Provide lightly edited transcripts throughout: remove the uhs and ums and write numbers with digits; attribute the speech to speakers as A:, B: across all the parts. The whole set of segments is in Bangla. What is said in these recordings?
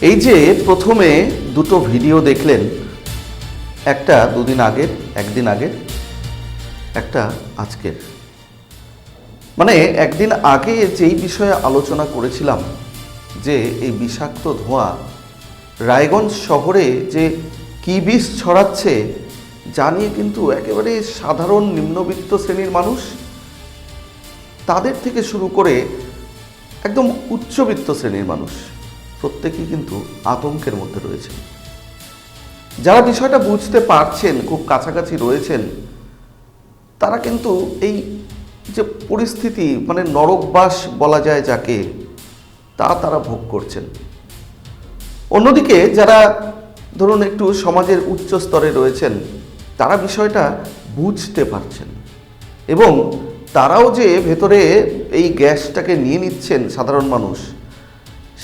A: এই যে প্রথমে দুটো ভিডিও দেখলেন, একটা দুদিন আগের, একদিন আগের, একটা আজকের। মানে একদিন আগে যেই বিষয়ে আলোচনা করেছিলাম যে এই বিষাক্ত ধোঁয়া রায়গঞ্জ শহরে যে কি বিষ ছড়াচ্ছে জানিয়ে কিন্তু একেবারে সাধারণ নিম্নবিত্ত শ্রেণীর মানুষ, তাদের থেকে শুরু করে একদম উচ্চবিত্ত শ্রেণীর মানুষ প্রত্যেকেই কিন্তু আতঙ্কের মধ্যে রয়েছে। যারা বিষয়টা বুঝতে পারছেন, খুব কাছাকাছি রয়েছেন, তারা কিন্তু এই যে পরিস্থিতি, মানে নরকবাস বলা যায় যাকে, তারা ভোগ করছেন। অন্যদিকে যারা ধরুন একটু সমাজের উচ্চ স্তরে রয়েছেন, তারা বিষয়টা বুঝতে পারছেন এবং তারাও যে ভেতরে এই গ্যাসটাকে নিয়ে নিচ্ছেন সাধারণ মানুষ,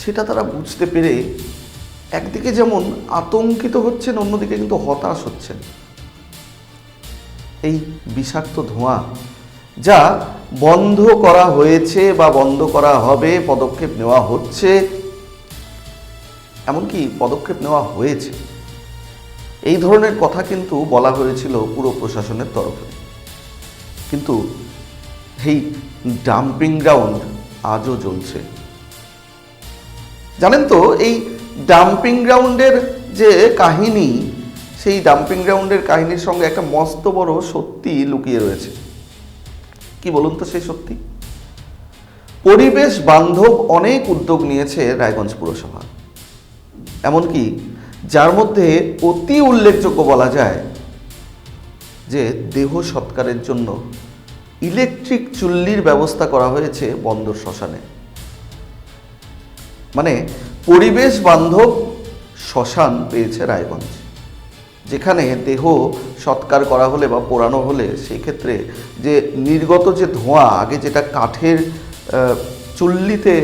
A: সেটা তারা বুঝতে পেরে একদিকে যেমন আতঙ্কিত হচ্ছেন, অন্যদিকে কিন্তু হতাশ হচ্ছেন। এই বিষাক্ত ধোঁয়া যা বন্ধ করা হয়েছে বা বন্ধ করা হবে, পদক্ষেপ নেওয়া হচ্ছে, এমনকি পদক্ষেপ নেওয়া হয়েছে, এই ধরনের কথা কিন্তু বলা হয়েছিল পুরো প্রশাসনের তরফে। কিন্তু এই ডাম্পিং গ্রাউন্ড আজও জ্বলছে। জানেন তো, এই ডাম্পিং গ্রাউন্ডের যে কাহিনী, সেই ডাম্পিং গ্রাউন্ডের কাহিনীর সঙ্গে একটা মস্ত বড় সত্যি লুকিয়ে রয়েছে। কি বলুন তো সেই সত্যি? পরিবেশ বান্ধব অনেক উদ্যোগ নিয়েছে রায়গঞ্জ পুরসভা, এমনকি যার মধ্যে অতি উল্লেখযোগ্য বলা যায় যে দেহ সৎকারের জন্য ইলেকট্রিক চুল্লির ব্যবস্থা করা হয়েছে বন্দর শ্মশানে। মানে পরিবেশ বান্ধব শ্মশান পেয়েছে রায়গঞ্জ, যেখানে দেহ সৎকার করা হলে বা পোড়ানো হলে সেই ক্ষেত্রে যে নির্গত যে ধোঁয়া, আগে যেটা কাঠের চুল্লিতে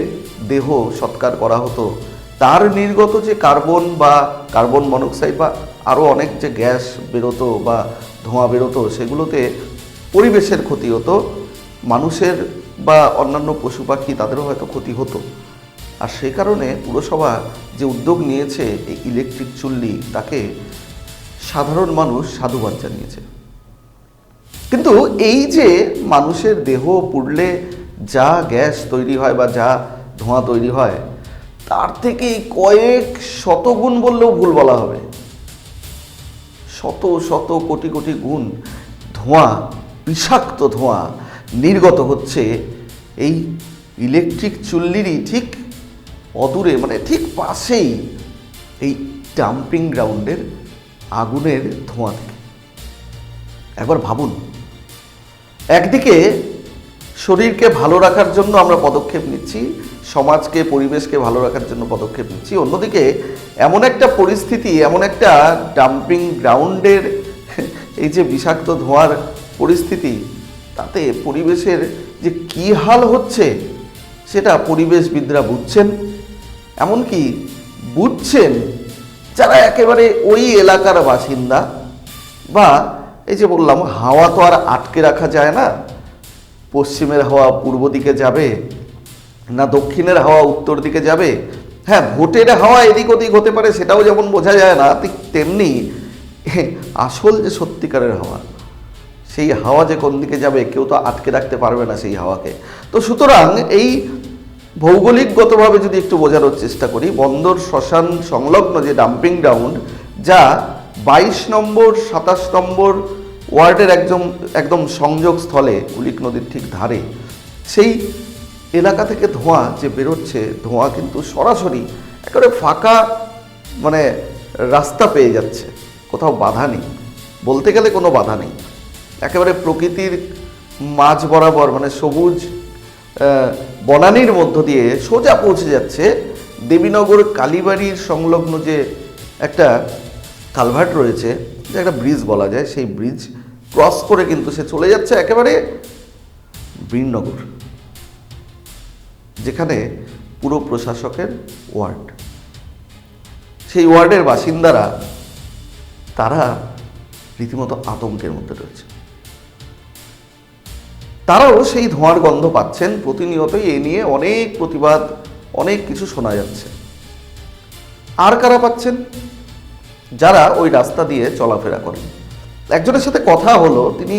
A: দেহ সৎকার করা হতো, তার নির্গত যে কার্বন বা কার্বন মনোক্সাইড বা আরও অনেক যে গ্যাস বেরোতো বা ধোঁয়া বেরোতো, সেগুলোতে পরিবেশের ক্ষতি হতো, মানুষের বা অন্যান্য পশু পাখি তাদেরও হয়তো ক্ষতি হতো। আর সেই কারণে পুরসভা যে উদ্যোগ নিয়েছে এই ইলেকট্রিক চুল্লি, তাকে সাধারণ মানুষ সাধুবাদ জানিয়েছে। কিন্তু এই যে মানুষের দেহ পুড়লে যা গ্যাস তৈরি হয় বা যা ধোঁয়া তৈরি হয়, তার থেকে কয়েক শতগুণ বললেও ভুল বলা হবে, শত শত কোটি কোটি গুণ ধোঁয়া, বিষাক্ত ধোঁয়া নির্গত হচ্ছে এই ইলেকট্রিক চুল্লিরই ঠিক অদূরে, মানে ঠিক পাশেই এই ডাম্পিং গ্রাউন্ডের আগুনের ধোঁয়া থেকে। একবার ভাবুন, একদিকে শরীরকে ভালো রাখার জন্য আমরা পদক্ষেপ নিচ্ছি, সমাজকে, পরিবেশকে ভালো রাখার জন্য পদক্ষেপ নিচ্ছি, অন্যদিকে এমন একটা পরিস্থিতি, এমন একটা ডাম্পিং গ্রাউন্ডের এই যে বিষাক্ত ধোঁয়ার পরিস্থিতি, তাতে পরিবেশের যে কী হাল হচ্ছে সেটা পরিবেশবিদরা বুঝছেন। এমনকি বুঝছেন যারা একেবারে ওই এলাকার বাসিন্দা, বা এই যে বললাম, হাওয়া তো আর আটকে রাখা যায় না, পশ্চিমের হাওয়া পূর্ব দিকে যাবে না দক্ষিণের হাওয়া উত্তর দিকে যাবে। হ্যাঁ, ভোটের হাওয়া এদিক ওদিক হতে পারে, সেটাও যেমন বোঝা যায় না, ঠিক তেমনি আসল যে সত্যিকারের হাওয়া, সেই হাওয়া যে কোন দিকে যাবে কেউ তো আটকে রাখতে পারবে না সেই হাওয়াকে। তো সুতরাং এই ভৌগোলিকগতভাবে যদি একটু বোঝানোর চেষ্টা করি, বন্দর শ্মশান সংলগ্ন যে ডাম্পিং গ্রাউন্ড, যা 22 নম্বর 27 নম্বর ওয়ার্ডের একদম সংযোগ স্থলে, কুলিক নদীর ঠিক ধারে, সেই এলাকা থেকে ধোঁয়া যে বেরোচ্ছে, ধোঁয়া কিন্তু সরাসরি একেবারে ফাঁকা, মানে রাস্তা পেয়ে যাচ্ছে, কোথাও বাধা নেই, বলতে গেলে কোনো বাধা নেই, একেবারে প্রকৃতির মাঝ বরাবর, মানে সবুজ বনানীর মধ্য দিয়ে সোজা পৌঁছে যাচ্ছে দেবীনগর কালীবাড়ির সংলগ্ন যে একটা কালভার্ট রয়েছে, যে একটা ব্রিজ বলা যায়, সেই ব্রিজ ক্রস করে কিন্তু সে চলে যাচ্ছে একেবারে বীরনগর, যেখানে পুরো প্রশাসকের ওয়ার্ড। সেই ওয়ার্ডের বাসিন্দারা, তারা রীতিমতো আতঙ্কের মধ্যে রয়েছে। তারাও সেই ধোঁয়ার গন্ধ পাচ্ছেন, প্রতিনিয়তই এ নিয়ে অনেক প্রতিবাদ, অনেক কিছু শোনা যাচ্ছে। আর কারা পাচ্ছেন? যারা ওই রাস্তা দিয়ে চলাফেরা করেন। একজনের সাথে কথা হলো, তিনি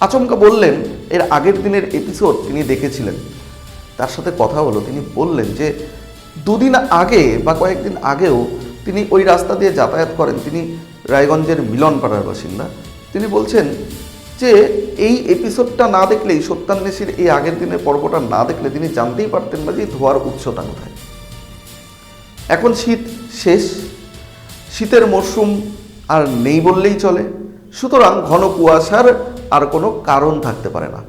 A: আচমকা বললেন, এর আগের দিনের এপিসোড তিনি দেখেছিলেন, তার সাথে কথা হলো, তিনি বললেন যে দুদিন আগে বা কয়েকদিন আগেও তিনি ওই রাস্তা দিয়ে যাতায়াত করেন। তিনি রায়গঞ্জের মিলনপাড়ার বাসিন্দা। তিনি বলছেন যে এই এপিসোডটা না দেখলেই, সত্যান্বেষীর এই আগের দিনের পর্বটা না দেখলে তিনি জানতেই পারতেন না যে ধোঁয়ার উৎসটা কোথায়। এখন শীত শেষ, শীতের মরশুম আর নেই বললেই চলে, সুতরাং ঘন কুয়াশার আর কোনো কারণ থাকতে পারে না।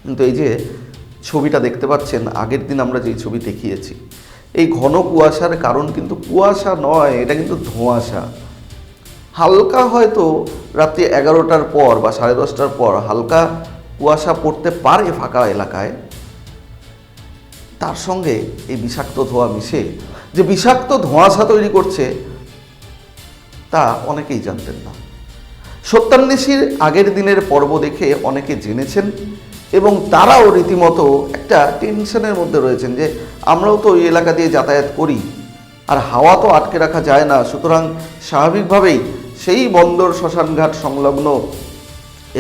A: কিন্তু এই যে ছবিটা দেখতে পাচ্ছেন, আগের দিন আমরা যেই ছবি দেখিয়েছি, এই ঘন কুয়াশার কারণ কিন্তু কুয়াশা নয়, এটা কিন্তু ধোঁয়াশা। হালকা হয়তো রাত্রি 11টার পর বা 10:30টার পর হালকা কুয়াশা পড়তে পারে ফাঁকা এলাকায়, তার সঙ্গে এই বিষাক্ত ধোঁয়া মিশে যে বিষাক্ত ধোঁয়াশা তৈরি করছে তা অনেকেই জানতেন না। সত্যান্বেষীর আগের দিনের পর্ব দেখে অনেকে জেনেছেন এবং তারাও রীতিমতো একটা টেনশনের মধ্যে রয়েছেন যে আমরাও তো ওই এলাকা দিয়ে যাতায়াত করি, আর হাওয়া তো আটকে রাখা যায় না, সুতরাং স্বাভাবিকভাবেই সেই বন্দর শ্মশানঘাট সংলগ্ন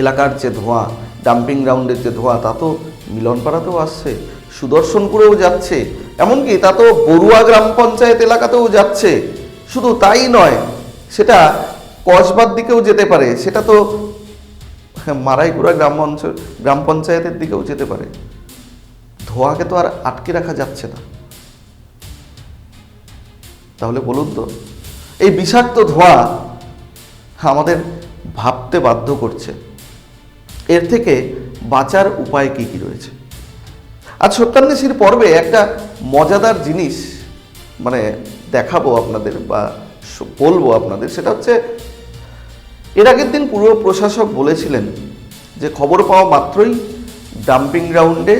A: এলাকার যে ধোঁয়া, ডাম্পিং গ্রাউন্ডের যে ধোঁয়া, তা তো মিলনপাড়াতেও আসছে, সুদর্শনপুরেও যাচ্ছে, এমনকি তা তো বড়ুয়া গ্রাম পঞ্চায়েত এলাকাতেও যাচ্ছে। শুধু তাই নয়, সেটা কসবার দিকেও যেতে পারে, সেটা তো মারাইপুরা গ্রাম পঞ্চায়েতের দিকেও যেতে পারে। ধোঁয়াকে তো আর আটকে রাখা যাচ্ছে না। তাহলে বলুন তো, এই বিষাক্ত ধোঁয়া আমাদের ভাবতে বাধ্য করছে, এর থেকে বাঁচার উপায় কি কি রয়েছে। আজ সত্যান্বেষীর পর্বে একটা মজাদার জিনিস দেখাবো আপনাদের বা বলবো আপনাদের, সেটা হচ্ছে এর আগের দিন পুরো প্রশাসক বলেছিলেন যে খবর পাওয়া মাত্রই ডাম্পিং গ্রাউন্ডে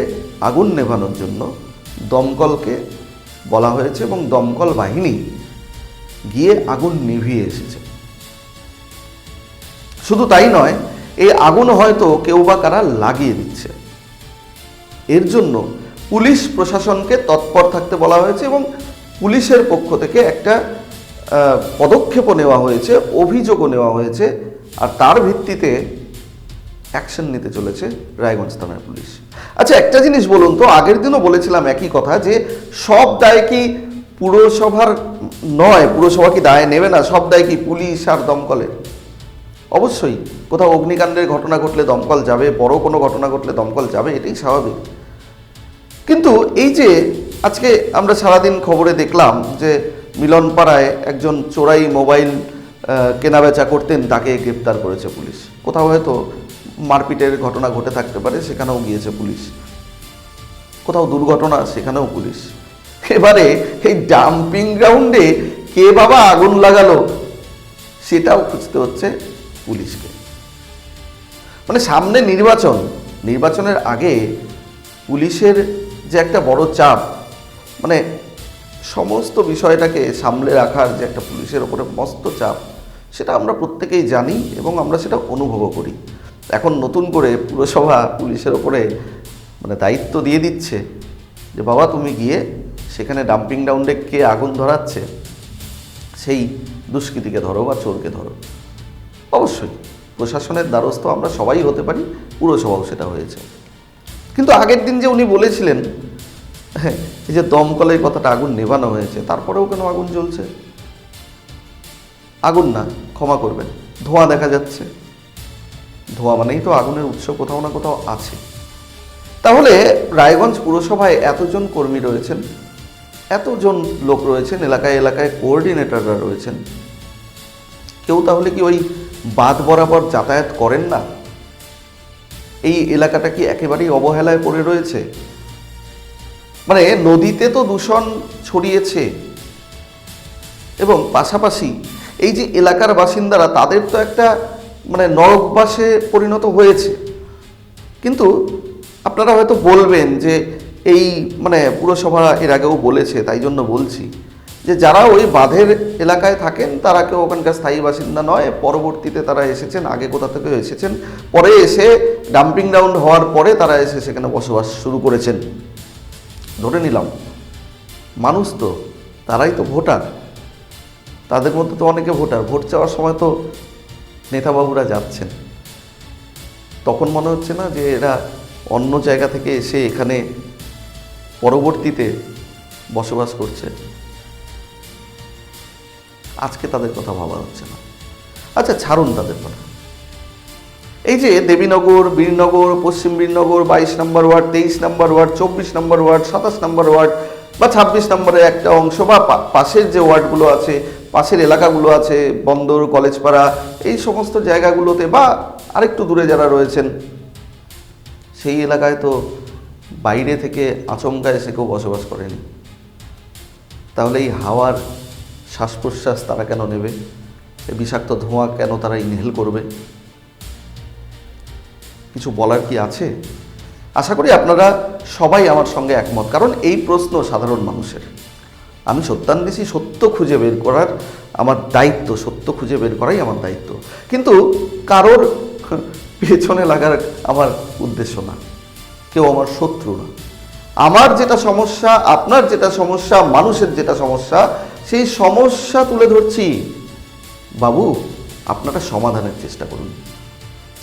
A: আগুন নেভানোর জন্য দমকলকে বলা হয়েছে এবং দমকল বাহিনী গিয়ে আগুন নিভিয়ে এসেছে। শুধু তাই নয়, এই আগুন হয়তো কেউ বা কারা লাগিয়ে দিচ্ছে। এর জন্য পুলিশ প্রশাসনকে তৎপর থাকতে বলা হয়েছে এবং পুলিশের পক্ষ থেকে একটা পদক্ষেপও নেওয়া হয়েছে, অভিযোগও নেওয়া হয়েছে, আর তার ভিত্তিতে অ্যাকশন নিতে চলেছে রায়গঞ্জ থানার পুলিশ। আচ্ছা, একটা জিনিস বলুন তো, আগের দিনও বলেছিলাম একই কথা যে সব দায় কি পুরসভার নয়? পুরসভা কি দায় নেবে না? সব দায় কি পুলিশ আর দমকলের? অবশ্যই কোথাও অগ্নিকাণ্ডের ঘটনা ঘটলে দমকল যাবে, বড় কোনো ঘটনা ঘটলে দমকল যাবে, এটাই স্বাভাবিক। কিন্তু এই যে আজকে আমরা সারাদিন খবরে দেখলাম যে মিলনপাড়ায় একজন চোরাই মোবাইল কেনাবেচা করতেন, তাকে গ্রেপ্তার করেছে পুলিশ। কোথাও হয়তো মারপিটের ঘটনা ঘটে থাকতে পারে, সেখানেও গিয়েছে পুলিশ। কোথাও দুর্ঘটনা, সেখানেও পুলিশ। এবারে এই ডাম্পিং গ্রাউন্ডে কে বাবা আগুন লাগালো সেটাও খুঁজতে হচ্ছে পুলিশকে। সামনে নির্বাচনের আগে পুলিশের যে একটা বড় চাপ, সমস্ত বিষয়টাকে সামলে রাখার যে একটা পুলিশের ওপরে মস্ত চাপ, সেটা আমরা প্রত্যেকেই জানি এবং আমরা সেটা অনুভবও করি। এখন নতুন করে পুরসভা পুলিশের ওপরে দায়িত্ব দিয়ে দিচ্ছে যে বাবা তুমি গিয়ে সেখানে ডাম্পিং গ্রাউন্ডে কে আগুন ধরাচ্ছে সেই দুষ্কৃতীকে ধরো বা চোরকে ধরো। অবশ্যই প্রশাসনের দ্বারস্থ আমরা সবাই হতে পারি, পুরসভাও সেটা হয়েছে। কিন্তু আগের দিন যে উনি বলেছিলেন এই যে দমকলের কথাটা, আগুন নেভানো হয়েছে, তারপরেও কেন আগুন জ্বলছে? আগুন না, ক্ষমা করবেন, ধোঁয়া দেখা যাচ্ছে। ধোঁয়া মানেই তো আগুনের উৎস কোথাও না কোথাও আছে। তাহলে রায়গঞ্জ পুরসভায় এতজন কর্মী রয়েছেন, এতজন লোক রয়েছেন, এলাকায় এলাকায় কোঅর্ডিনেটররা রয়েছেন, কেউ তাহলে কি ওই বাঁধ বরাবর যাতায়াত করেন না? এই এলাকাটা কি একেবারেই অবহেলায় পড়ে রয়েছে? নদীতে তো দূষণ ছড়িয়েছে এবং পাশাপাশি এই যে এলাকার বাসিন্দারা, তাদের তো একটা নরকবাসে পরিণত হয়েছে। কিন্তু আপনারা হয়তো বলবেন যে এই পুরসভা এর আগেও বলেছে, তাই জন্য বলছি যে যারা ওই বাঁধের এলাকায় থাকেন তারা কেউ ওখানকার স্থায়ী বাসিন্দা নয়, পরবর্তীতে তারা এসেছেন, আগে কোথা থেকে এসেছেন, পরে এসে ডাম্পিং গ্রাউন্ড হওয়ার পরে তারা এসে সেখানে বসবাস শুরু করেছেন। ধরে নিলাম মানুষ তো, তারাই তো ভোটার, তাদের মধ্যে তো অনেকে ভোটার, ভোট চাওয়ার সময় তো নেতাবাবুরা যাচ্ছেন, তখন মনে হচ্ছে না যে এরা অন্য জায়গা থেকে এসে এখানে পরবর্তীতে বসবাস করছে? আজকে তাদের কথা ভাবা হচ্ছে না। আচ্ছা, ছাড়ুন তাদের কথা। এই যে দেবীনগর, বীরনগর, পশ্চিম বীরনগর, 22 নম্বর ওয়ার্ড, 23 নম্বর ওয়ার্ড, 24 নম্বর ওয়ার্ড, 27 নম্বর ওয়ার্ড বা 26 নম্বরের একটা অংশ বা পাশের যে ওয়ার্ডগুলো আছে, পাশের এলাকাগুলো আছে, বন্দর, কলেজপাড়া, এই সমস্ত জায়গাগুলোতে বা আরেকটু দূরে যারা রয়েছেন সেই এলাকায় তো বাইরে থেকে আচমকা এসে কেউ বসবাস করেনি। তাহলে এই হাওয়ার শ্বাস প্রশ্বাস তারা কেন নেবে? এই বিষাক্ত ধোঁয়া কেন তারা ইনহেল করবে? কিছু বলার কি আছে? আশা করি আপনারা সবাই আমার সঙ্গে একমত, কারণ এই প্রশ্ন সাধারণ মানুষের। আমি সত্যান্বেষী, সত্য খুঁজে বের করার আমার দায়িত্ব, সত্য খুঁজে বের করাই আমার দায়িত্ব, কিন্তু কারোর পেছনে লাগার আমার উদ্দেশ্য না, কেউ আমার শত্রু না। আমার যেটা সমস্যা, আপনার যেটা সমস্যা, মানুষের যেটা সমস্যা, সেই সমস্যা তুলে ধরছি। বাবু, আপনারা সমাধানের চেষ্টা করুন।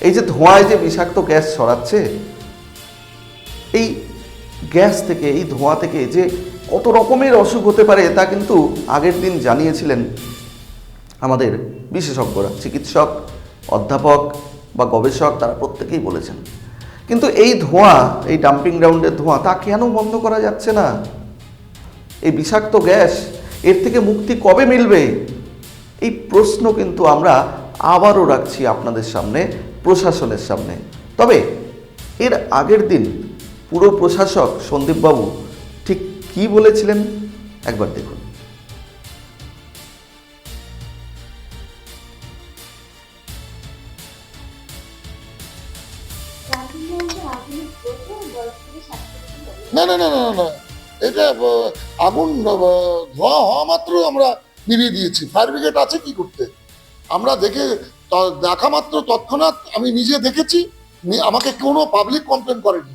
A: এই যে ধোঁয়ায় যে বিষাক্ত গ্যাস ছড়াচ্ছে, এই গ্যাস থেকে, এই ধোঁয়া থেকে যে কত রকমের অসুখ হতে পারে তা কিন্তু আগের দিন জানিয়েছিলেন আমাদের বিশেষজ্ঞরা, চিকিৎসক, অধ্যাপক বা গবেষক, তারা প্রত্যেকেই বলেছেন। কিন্তু এই ধোঁয়া, এই ডাম্পিং গ্রাউন্ডের ধোঁয়া, তা কেন বন্ধ করা যাচ্ছে না? এই বিষাক্ত গ্যাস, এর থেকে মুক্তি কবে মিলবে? এই প্রশ্ন কিন্তু আমরা আবারও রাখছি আপনাদের সামনে, প্রশাসনের সামনে। তবে এর আগের দিন পুরো প্রশাসক সন্দীপবাবু ঠিক কি বলেছিলেন একবার দেখুন।
B: না না না না না, এটা আগুন ধোঁয়া হওয়া মাত্র আমরা নিভিয়ে দিয়েছি। ফায়ার ব্রিগেড আছে কি করতে? আমরা দেখা মাত্র তৎক্ষণাৎ আমি নিজে দেখেছি। আমাকে কোনো পাবলিক কমপ্লেন করেনি,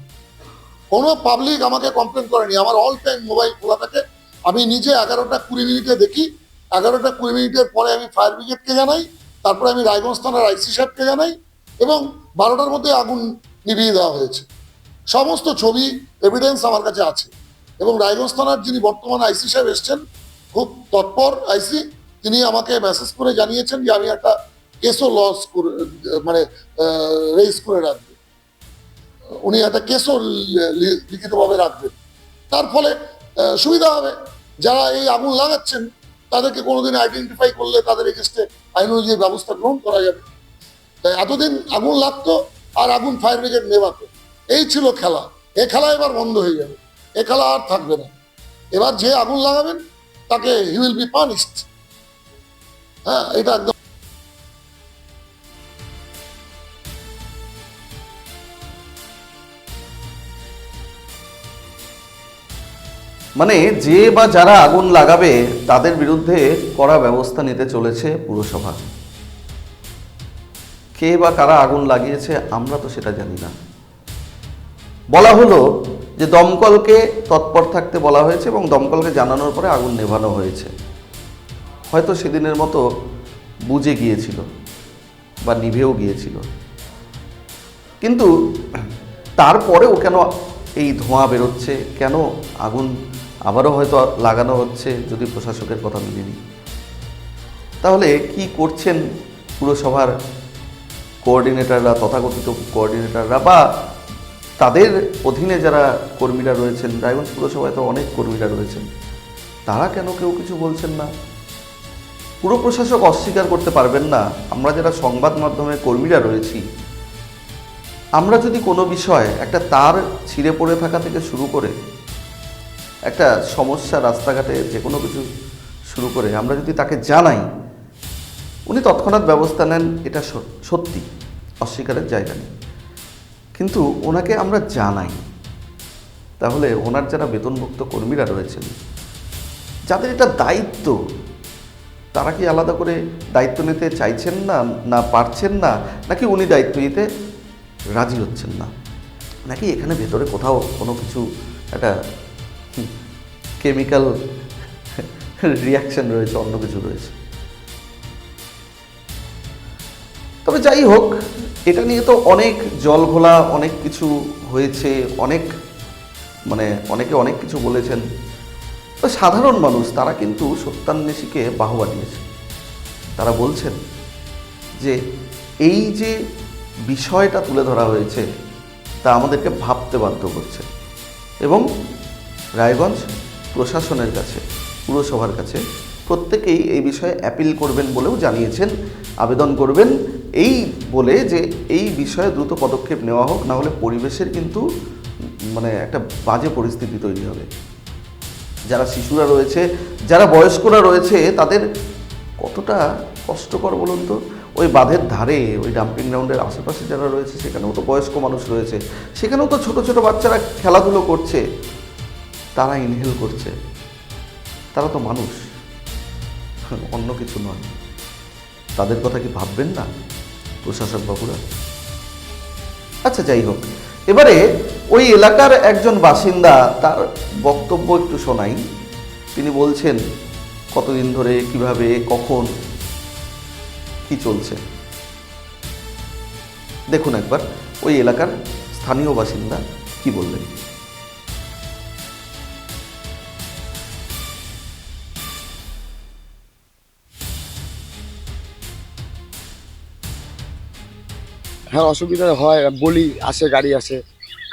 B: কোনো পাবলিক আমাকে কমপ্লেন করেনি। আমার অল টাইম মোবাইল খোলা থাকে। আমি নিজে 11টা 20 মিনিটে দেখি, 11টা 20 মিনিটের পরে আমি ফায়ার ব্রিগেডকে জানাই, তারপরে আমি রায়গঞ্জ থানার আইসি সাহেবকে জানাই, এবং 12টার মধ্যে আগুন নিভিয়ে দেওয়া হয়েছে। সমস্ত ছবি, এভিডেন্স আমার কাছে আছে। এবং রায়গঞ্জ থানার যিনি বর্তমান আইসি সাহেব এসছেন, খুব তৎপর আইসি, তিনি আমাকে মেসেজ করে জানিয়েছেন যে আমি একটা কেসও লস করে, মানে রেজ করে রাখবেন, উনি একটা কেসও লিখিতভাবে রাখবেন। তার ফলে সুবিধা হবে, যারা এই আগুন লাগাচ্ছেন তাদেরকে কোনোদিন আইডেন্টিফাই করলে তাদের এগেস্টে আইন অনুযায়ী ব্যবস্থা গ্রহণ করা যাবে। তাই এতদিন আগুন লাগতো আর আগুন ফায়ার ব্রিগেড নেভাতো, এই ছিল খেলা। এ খেলা এবার বন্ধ হয়ে যাবে, এ খেলা আর থাকবে না। এবার যে আগুন লাগাবেন তাকে হি উইল বি পানিশড। হ্যাঁ, এটা একদম।
A: মানে যে বা যারা আগুন লাগাবে তাদের বিরুদ্ধে কড়া ব্যবস্থা নিতে চলেছে পুরসভা। কে বা কারা আগুন লাগিয়েছে আমরা তো সেটা জানি না। বলা হলো যে দমকলকে তৎপর থাকতে বলা হয়েছে এবং দমকলকে জানানোর পরে আগুন নেভানো হয়েছে। হয়তো সেদিনের মতো বুঝে গিয়েছিল বা নিভেও গিয়েছিল, কিন্তু তারপরেও কেন এই ধোঁয়া বেরোচ্ছে, কেন আগুন আবারও হয়তো লাগানো হচ্ছে যদি প্রশাসকের কথা মিলেনি? তাহলে কি করছেন পুরসভার কোঅর্ডিনেটররা, তথাকথিত কোঅর্ডিনেটররা, বা তাদের অধীনে যারা কর্মীরা রয়েছেন? রায়গঞ্জ পুরসভায় তো অনেক কর্মীরা রয়েছেন, তারা কেন কেউ কিছু বলছেন না? পুরো প্রশাসক অস্বীকার করতে পারবেন না। আমরা যারা সংবাদ মাধ্যমের কর্মীরা রয়েছি, আমরা যদি কোনো বিষয়, একটা তার ছিঁড়ে পড়ে থাকা থেকে শুরু করে একটা সমস্যা, রাস্তাঘাটে যে কোনো কিছু শুরু করে আমরা যদি তাকে জানাই, উনি তৎক্ষণাৎ ব্যবস্থা নেন, এটা সত্যি, অস্বীকারের জায়গা নেই। কিন্তু ওনাকে আমরা জানাই, তাহলে ওনার যারা বেতনভুক্ত কর্মীরা রয়েছেন, যাদের এটা দায়িত্ব, তারা কি আলাদা করে দায়িত্ব নিতে চাইছেন না, না পারছেন না, নাকি উনি দায়িত্ব নিতে রাজি হচ্ছেন না, নাকি এখানে ভেতরে কোথাও কোনো কিছু একটা কেমিক্যাল রিয়াকশন রয়েছে, অন্য কিছু রয়েছে? তবে যাই হোক, এটা নিয়ে তো অনেক জল ঘোলা, অনেক কিছু হয়েছে, অনেক অনেকে অনেক কিছু বলেছেন। তো সাধারণ মানুষ তারা কিন্তু সত্যান্বেষীকে বাহবা দিয়েছে। তারা বলছেন যে এই যে বিষয়টা তুলে ধরা হয়েছে তা আমাদেরকে ভাবতে বাধ্য করছে, এবং রায়গঞ্জ প্রশাসনের কাছে, পুরসভার কাছে প্রত্যেকেই এই বিষয়ে অ্যাপিল করবেন বলেও জানিয়েছেন, আবেদন করবেন এই বলে যে এই বিষয়ে দ্রুত পদক্ষেপ নেওয়া হোক, না হলে পরিবেশের কিন্তু একটা বাজে পরিস্থিতি তৈরি হবে। যারা শিশুরা রয়েছে, যারা বয়স্করা রয়েছে, তাদের কতটা কষ্টকর বলুন তো। ওই বাঁধের ধারে, ওই ডাম্পিং গ্রাউন্ডের আশেপাশে যারা রয়েছে, সেখানেও তো বয়স্ক মানুষ রয়েছে, সেখানেও তো ছোট ছোট বাচ্চারা খেলাধুলো করছে, তারা ইনহেল করছে, তারা তো মানুষ, অন্য কিছু নয়। তাদের কথা কি ভাববেন না প্রশাসক বাবুরা? আচ্ছা, যাই হোক, এবারে ওই এলাকার একজন বাসিন্দা, তার বক্তব্য একটু শোনাই। তিনি বলছেন কতদিন ধরে, কিভাবে, কখন কি চলছে দেখুন একবার ওই এলাকার স্থানীয় বাসিন্দা কি বললেন।
C: হ্যাঁ, অসুবিধা হয়, বলি আসে, গাড়ি আসে,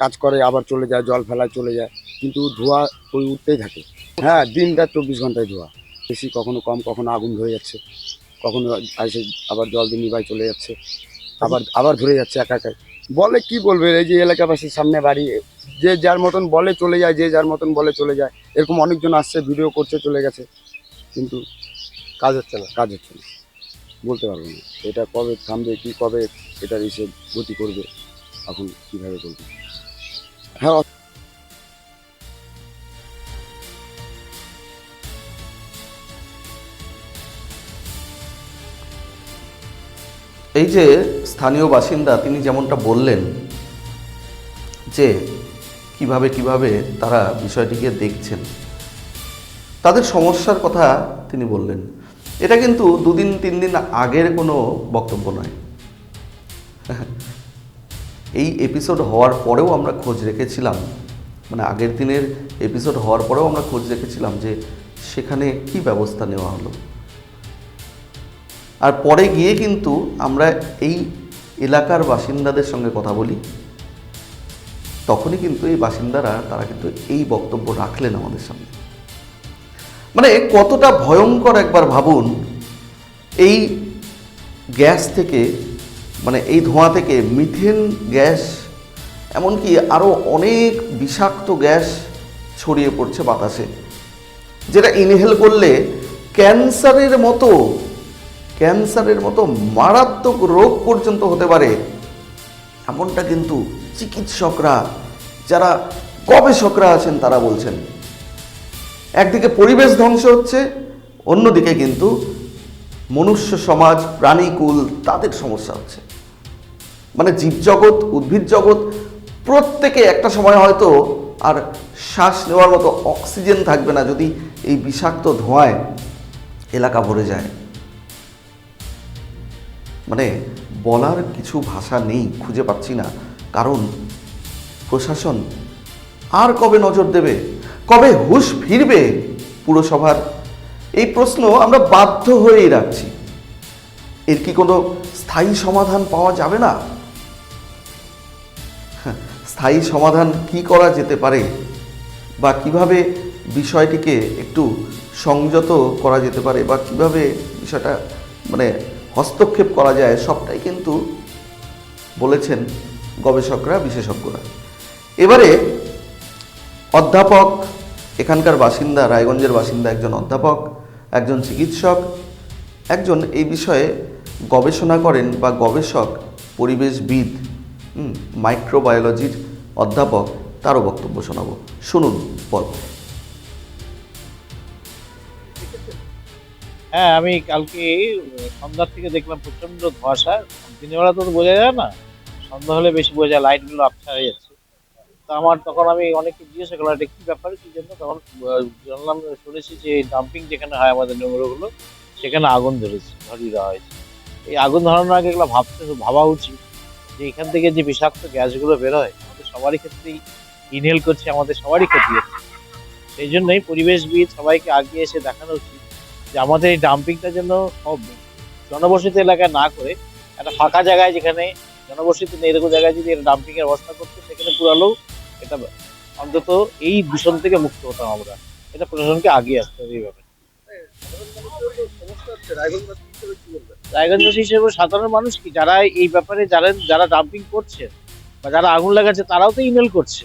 C: কাজ করে, আবার চলে যায়, জল ফেলায় চলে যায়, কিন্তু ধোঁয়া ওই উঠতেই থাকে। হ্যাঁ, দিনটা 24 ঘন্টায় ধোঁয়া, বেশি কখনো কম, কখনো আগুন ধরে যাচ্ছে, কখনো এসে আবার জল দিয়ে নিভাই চলে যাচ্ছে, আবার আবার ধরে যাচ্ছে একা একাই। বলে কি বলবে, এই যে এলাকাবাসীর সামনে বাড়ি, যে যার মতন বলে চলে যায়, যে যার মতন বলে চলে যায়, এরকম অনেকজন আসছে, ভিডিও করছে, চলে গেছে, কিন্তু কাজ হচ্ছে না, কাজ হচ্ছে না। বলতে পারবো না এটা কবে থামবে, কি কবে এটার এসে গতি করবে, এখন কিভাবে করবে। হ্যাঁ,
A: এই যে স্থানীয় বাসিন্দা, তিনি যেমনটা বললেন যে কিভাবে কিভাবে তারা বিষয়টিকে দেখছেন, তাদের সমস্যার কথা তিনি বললেন। এটা কিন্তু 2-3 দিন আগের কোনো বক্তব্য নয়। এই এপিসোড হওয়ার পরেও আমরা খোঁজ রেখেছিলাম, আগের দিনের এপিসোড হওয়ার পরেও আমরা খোঁজ রেখেছিলাম যে সেখানে কি ব্যবস্থা নেওয়া হলো। আর পরে গিয়ে কিন্তু আমরা এই এলাকার বাসিন্দাদের সঙ্গে কথা বলি, তখনই কিন্তু এই বাসিন্দারা তারা কিন্তু এই বক্তব্য রাখলেন আমাদের সামনে। কতটা ভয়ঙ্কর একবার ভাবুন। এই গ্যাস থেকে, এই ধোঁয়া থেকে মিথেন গ্যাস, এমনকি আরও অনেক বিষাক্ত গ্যাস ছড়িয়ে পড়ছে বাতাসে, যেটা ইনহেল করলে ক্যান্সারের মতো মারাত্মক রোগ পর্যন্ত হতে পারে। এমনটা কিন্তু চিকিৎসকরা, যারা গবেষকরা আছেন, তারা বলছেন। একদিকে পরিবেশ ধ্বংস হচ্ছে, অন্যদিকে কিন্তু মনুষ্য সমাজ, প্রাণীকুল, তাদের সমস্যা হচ্ছে। জীবজগৎ, উদ্ভিদ জগৎ, প্রত্যেকে একটা সময় হয়তো আর শ্বাস নেওয়ার মতো অক্সিজেন থাকবে না যদি এই বিষাক্ত ধোঁয়ায় এলাকা ভরে যায়। বলার কিছু ভাষা নেই, খুঁজে পাচ্ছি না। কারণ প্রশাসন আর কবে নজর দেবে, কবে হুঁশ ফিরবে পুরসভার, এই প্রশ্ন আমরা বাধ্য হয়েই রাখছি। এর কি কোনো স্থায়ী সমাধান পাওয়া যাবে না? স্থায়ী সমাধান কি করা যেতে পারে, বা কিভাবে বিষয়টিকে একটু সংযত করা যেতে পারে, বা কিভাবে বিষয়টা হস্তক্ষেপ করা যায়, সবটাই কিন্তু বলেছেন গবেষকরা, বিশেষজ্ঞরা। এবারে অধ্যাপক, এখানকার বাসিন্দা, রায়গঞ্জের বাসিন্দা একজন অধ্যাপক, একজন চিকিৎসক, একজন এই বিষয়ে গবেষণা করেন বা গবেষক, পরিবেশবিদ, মাইক্রোবায়োলজির অধ্যাপক, তারও বক্তব্য শোনাবো, শুনুন পর্ব।
D: হ্যাঁ, আমি কালকে সন্ধ্যার থেকে দেখলাম প্রচন্ড ধোঁয়াশা। দিনের বেলা তো বোঝা যায় না, সন্ধ্যা হলে বেশি বোঝা যায়, লাইটগুলো আবছা হয়ে যাচ্ছে। তো তখন আমি অনেককে জিজ্ঞাসা করলাম এটা কি ব্যাপারে, কি জন্য। তখন জানলাম, শুনেছি যে ডাম্পিং যেখানে হয় আমাদের নোংরাগুলো, সেখানে আগুন ধরেছে, ধরিয়ে দেওয়া হয়েছে। তো এই আগুন ধরানোর আগে এগুলো ভাবা উচিত যে এখান থেকে যে বিষাক্ত গ্যাসগুলো বেরোয় আমাদের সবারই ক্ষেত্রেই ইনহেল করছে, আমাদের সবারই ক্ষতি হচ্ছে। সেই জন্যই পরিবেশবিদ সবাইকে আগিয়ে এসে দেখানো উচিত যে আমাদের এই ডাম্পিংটা যেন সব জনবসতি এলাকায় না করে একটা ফাঁকা জায়গায়, যেখানে জনবসতি নেই এরকম জায়গায় যদি ডাম্পিং এর ব্যবস্থা করতো, সেখানে পুরালেও এটা অন্তত এই দূষণ থেকে মুক্ত হতাম আমরা। এটা প্রশাসনকে আগিয়ে আসতে হবে এই ব্যাপারে। রায়গঞ্জবাসী হিসেবে সাধারণ মানুষ কি, যারা এই ব্যাপারে জানেন, যারা ডাম্পিং করছে বা যারা আগুন লাগাচ্ছে, তারাও তো ইমেল করছে।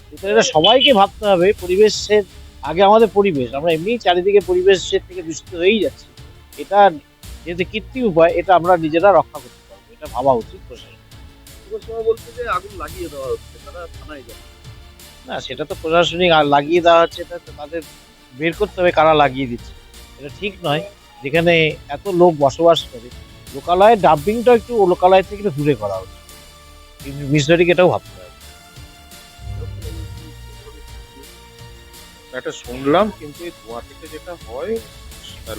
D: সুতরাং এটা সবাইকে ভাবতে হবে, পরিবেশের আগে আমাদের পরিবেশ, আমরা এমনি চারিদিকে পরিবেশের থেকে দূষিত হয়েই যাচ্ছি। এটা যেহেতু কৃত্রিম উপায়, এটা আমরা নিজেরা রক্ষা করতে পারবো, এটা ভাবা উচিত প্রশাসন।
E: বলছে যে আগুন লাগিয়ে দেওয়া হচ্ছে, তারা থানায় যায়।
D: না, সেটা তো প্রশাসনিক লাগিয়ে দেওয়া হচ্ছে, এটা তো তাদের বের করতে হবে কারা লাগিয়ে দিচ্ছে। এটা ঠিক নয়, যেখানে এত লোক বসবাস করে লোকালয়ে ডাম্পিংটা একটু লোকালয় থেকে একটু দূরে করা উচিত। বিষয়টিকে এটাও ভাবতে হবে।
F: এটা শুনলাম, কিন্তু এই ধোঁয়া থেকে যেটা হয়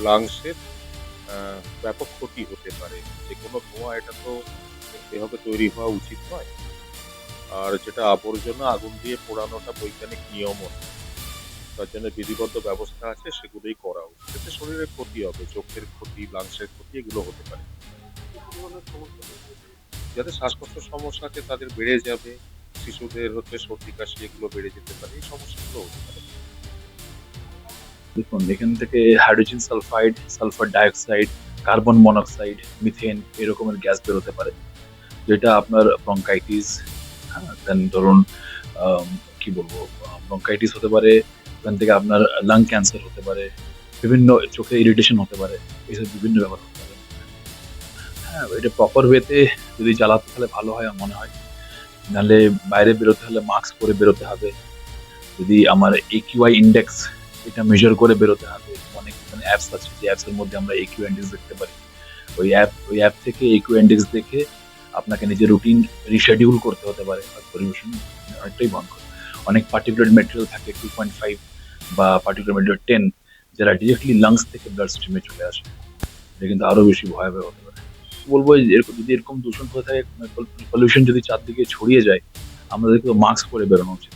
F: লাংসের ব্যাপক ক্ষতি হতে পারে। যে কোনো ধোঁয়া, এটা তো এভাবে তৈরি হওয়া উচিত নয়। আর যেটা আবর্জনা আগুন দিয়ে পোড়ানোটা বৈজ্ঞানিক নিয়মও নয়। তার জন্য বিধিবদ্ধ ব্যবস্থা আছে, সেগুলোই করা উচিত। এতে শরীরের ক্ষতি হবে, চোখের ক্ষতি, লাংসের ক্ষতি, এগুলো হতে পারে। যাদের শ্বাসকষ্টের সমস্যা আছে তাদের বেড়ে যাবে, শিশুদের হচ্ছে সর্দি কাশি, এগুলো বেড়ে যেতে পারে, এই সমস্যাগুলো হতে পারে।
E: দেখুন, এখান থেকে hydrogen sulphide, sulphur dioxide, carbon monoxide, methane এরকমের গ্যাস বেরোতে পারে, যেটা আপনার ব্রঙ্কাইটিস, দেন ধরুন কি বলবো, ব্রঙ্কাইটিস হতে পারে, ওখান থেকে আপনার লাং ক্যান্সার হতে পারে, বিভিন্ন চোখে ইরিটেশন হতে পারে, এইসব বিভিন্ন ব্যাপার হতে পারে। হ্যাঁ, এটা প্রপার ওয়েতে যদি জ্বালাতে তাহলে ভালো হয় আমার মনে হয়। নাহলে বাইরে বেরোতে হলে মাস্ক পরে বেরোতে হবে। যদি আমার AQI ইন্ডেক্স, এটা মেজার করে বেরোতে হবে। অনেক অ্যাপস আছে, যে অ্যাপসের মধ্যে আমরা AQI ইন্ডেক্স দেখতে পারি। ওই অ্যাপ থেকে AQI ইন্ডেক্স দেখে আপনাকে নিজের রুটিন রিশেডিউল করতে হতে পারে, পরিবেশন অনেকটাই বন্ধ করে। অনেক পার্টিকুলার মেটেরিয়াল থাকে 2.5 বা পার্টিকুলার মেটেরিয়াল 10, যারা ডিরেক্টলি লাংস থেকে ব্লাড স্ট্রিমে চলে আসে। এটা কিন্তু আরো বেশি ভয়াবহ হতে পারে। বলবো যদি এরকম দূষণ হয়ে থাকে, পলিউশন যদি চারদিকে ছড়িয়ে যায়, আমাদেরকে মাস্ক পরে বেরোনো উচিত।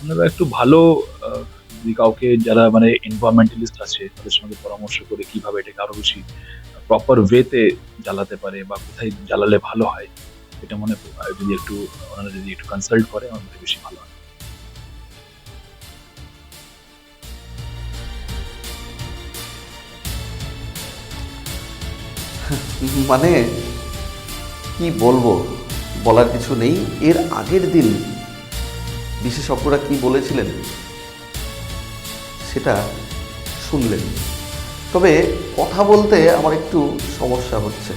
E: আমরা একটু ভালো যদি কাউকে, যারা মানে এনভায়রনমেন্টালিস্ট আছে, তাদের সঙ্গে পরামর্শ করে কিভাবে এটাকে আরো বেশি প্রপার ওয়েতে জ্বালাতে পারে বা কোথায় জ্বালালে ভালো হয়, এটা মনে যদি একটু ওনারা যদি একটু কনসাল্ট করে, আমার মনে হয় বেশি ভালো হয়।
A: মানে কি বলবো, বলার কিছু নেই। এর আগের দিন বিশেষজ্ঞরা কি বলেছিলেন সেটা শুনলেন। তবে কথা বলতে আমার একটু সমস্যা হচ্ছে,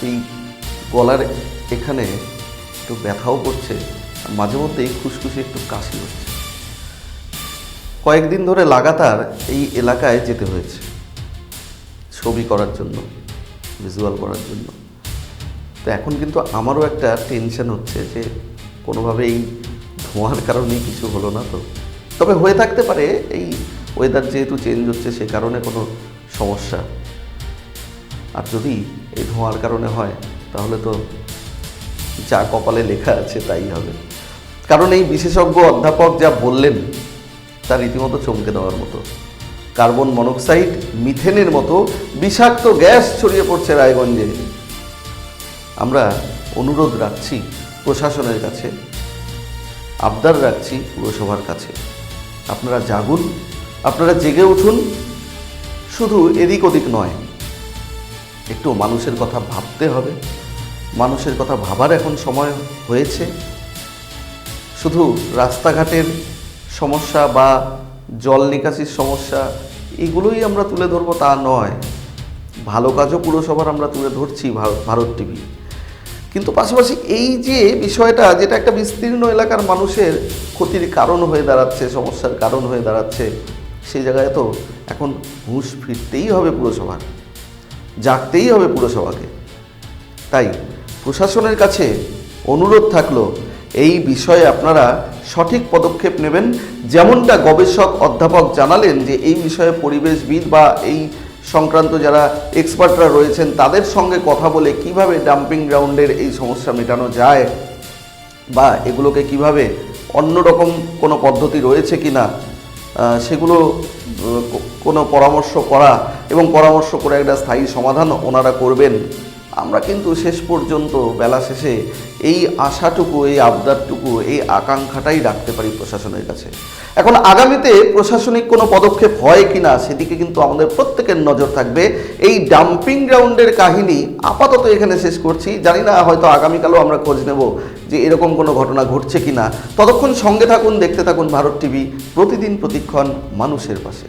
A: এই গলার এখানে একটু ব্যথাও করছে, আর মাঝে মধ্যেই খুসখুসে একটু কাশি হচ্ছে। কয়েকদিন ধরে লাগাতার এই এলাকায় যেতে হয়েছে ছবি করার জন্য, ভিজুয়াল করার জন্য। তো এখন কিন্তু আমারও একটা টেনশন হচ্ছে যে কোনোভাবে এই ধোঁয়ার কারণেই কিছু হলো না তো। তবে হয়ে থাকতে পারে এই ওয়েদার যেহেতু চেঞ্জ হচ্ছে সে কারণে কোনো সমস্যা। আর যদি এই ধোঁয়ার কারণে হয় তাহলে তো যা কপালে লেখা আছে তাই হবে। কারণ এই বিশেষজ্ঞ অধ্যাপক যা বললেন তা রীতিমতো চমকে দেওয়ার মতো। কার্বন মনোক্সাইড, মিথেনের মতো বিষাক্ত গ্যাস ছড়িয়ে পড়ছে রায়গঞ্জে। আমরা অনুরোধ রাখছি প্রশাসনের কাছে, আবদার রাখছি পুরসভার কাছে, আপনারা জাগুন, আপনারা জেগে উঠুন। শুধু এদিক ওদিক নয়, একটু মানুষের কথা ভাবতে হবে। মানুষের কথা ভাবার এখন সময় হয়েছে। শুধু রাস্তাঘাটের সমস্যা বা জল নিকাশির সমস্যা এগুলোই আমরা তুলে ধরবো তা নয়, ভালো কাজও পুরসভার আমরা তুলে ধরছি ভারত টিভি। কিন্তু পাশাপাশি এই যে বিষয়টা, যেটা একটা বিস্তীর্ণ এলাকার মানুষের ক্ষতির কারণ হয়ে দাঁড়াচ্ছে, সমস্যার কারণ হয়ে দাঁড়াচ্ছে, সেই জায়গায় তো এখন হুঁশ ফিরতেই হবে পুরসভার, জাগতেই হবে পুরসভাকে। তাই প্রশাসনের কাছে অনুরোধ থাকলো, এই বিষয়ে আপনারা সঠিক পদক্ষেপ নেবেন। যেমনটা গবেষক অধ্যাপক জানালেন যে এই বিষয়ে পরিবেশবিদ বা এই সংক্রান্ত যারা এক্সপার্টরা রয়েছেন তাদের সঙ্গে কথা বলে কিভাবে ডাম্পিং গ্রাউন্ডের এই সমস্যা মেটানো যায় বা এগুলোকে কিভাবে অন্যরকম কোনো পদ্ধতি রয়েছে কিনা সেগুলো কোনো পরামর্শ করা এবং পরামর্শ করে একটা স্থায়ী সমাধান ওনারা করবেন। আমরা কিন্তু শেষ পর্যন্ত বেলা শেষে এই আশাটুকু, এই আবদারটুকু, এই আকাঙ্ক্ষাটাই রাখতে পারি প্রশাসনের কাছে। এখন আগামীতে প্রশাসনিক কোনো পদক্ষেপ হয় কিনা সেদিকে কিন্তু আমাদের প্রত্যেকের নজর থাকবে। এই ডাম্পিং গ্রাউন্ডের কাহিনী আপাতত এখানে শেষ করছি, জানি না হয়তো আগামীকালও আমরা খোঁজ নেব যে এরকম কোনো ঘটনা ঘটছে কিনা। ততক্ষণ সঙ্গে থাকুন, দেখতে থাকুন ভারত টিভি, প্রতিদিন প্রতিক্ষণ মানুষের পাশে।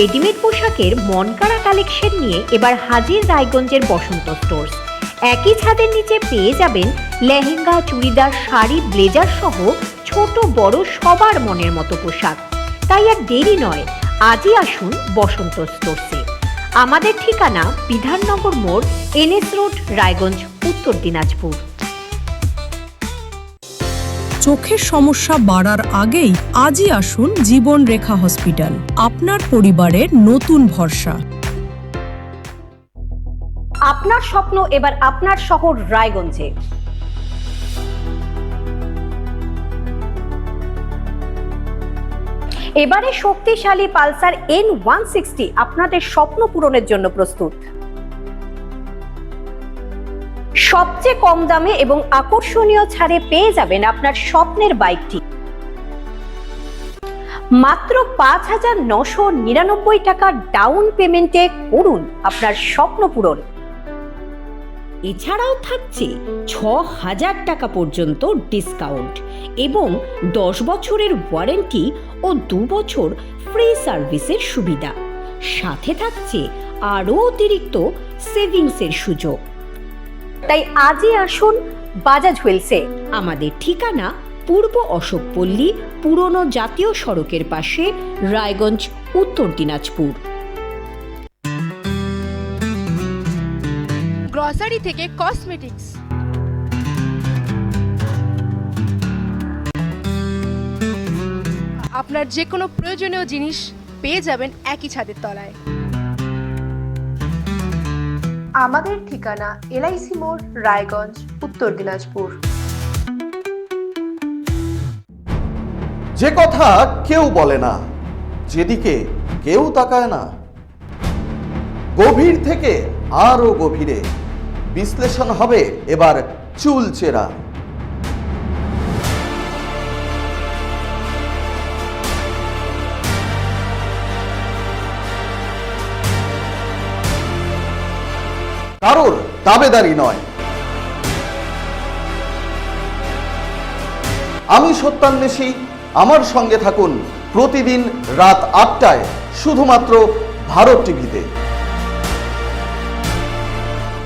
G: রেডিমেড পোশাকের মনকাড়া কালেকশন নিয়ে এবার হাজির রায়গঞ্জের বসন্ত স্টোর্স। একই ছাদের নিচে পেয়ে যাবেন লেহেঙ্গা, চুড়িদার, শাড়ি, ব্লেজার সহ ছোট বড় সবার মনের মতো পোশাক। তাই আর দেরি নয়, আজই আসুন বসন্ত স্টোর্সে। আমাদের ঠিকানা বিধাননগর মোড়, NS রোড, রায়গঞ্জ, উত্তর দিনাজপুর।
H: চোখের সমস্যা বাড়ার আগেই আজই আসুন জীবন রেখা হসপিটাল, আপনার পরিবারের নতুন ভরসা।
G: আপনার স্বপ্ন এবার আপনার শহর রায়গঞ্জে। এবারে শক্তিশালী পালসার N160 আপনাদের স্বপ্ন পূরণের জন্য প্রস্তুত। সবচেয়ে কম দামে এবং আকর্ষণীয় ছাড়ে পেয়ে যাবেন আপনার স্বপ্নের বাইকটি। মাত্র 5,999 টাকা ডাউন পেমেন্টে করুন আপনার স্বপ্ন পূরণ। এছাড়াও থাকছে 6,000 টাকা পর্যন্ত ডিসকাউন্ট এবং 10 বছরের ওয়ারেন্টি ও 2 বছর ফ্রি সার্ভিসের সুবিধা। সাথে থাকছে আরও অতিরিক্ত সেভিংসের সুযোগ। তাই আজই আসুন বাজাজ হুইলসে। আমাদের ঠিকানা পূর্ব অশোকপল্লী, পুরনো জাতীয় সড়কের পাশে, রায়গঞ্জ, উত্তর দিনাজপুর।
I: গ্রসারি থেকে কসমেটিক্স, আপনার যে কোনো প্রয়োজনীয় জিনিস পেয়ে যাবেন একই ছাদের তলায়। আমাদের ঠিকানা LIC মোড়, রায়গঞ্জ, উত্তর দিনাজপুর।
A: যে কথা কেউ বলে না, যেদিকে কেউ তাকায় না, গভীর থেকে আরো গভীরে বিশ্লেষণ হবে এবার চুলচেরা। কারোর দাবেদারি নয়। আমি সত্যান্বেষী, আমার সঙ্গে থাকুন প্রতিদিন রাত 8টায় শুধুমাত্র ভারত টিভিতে।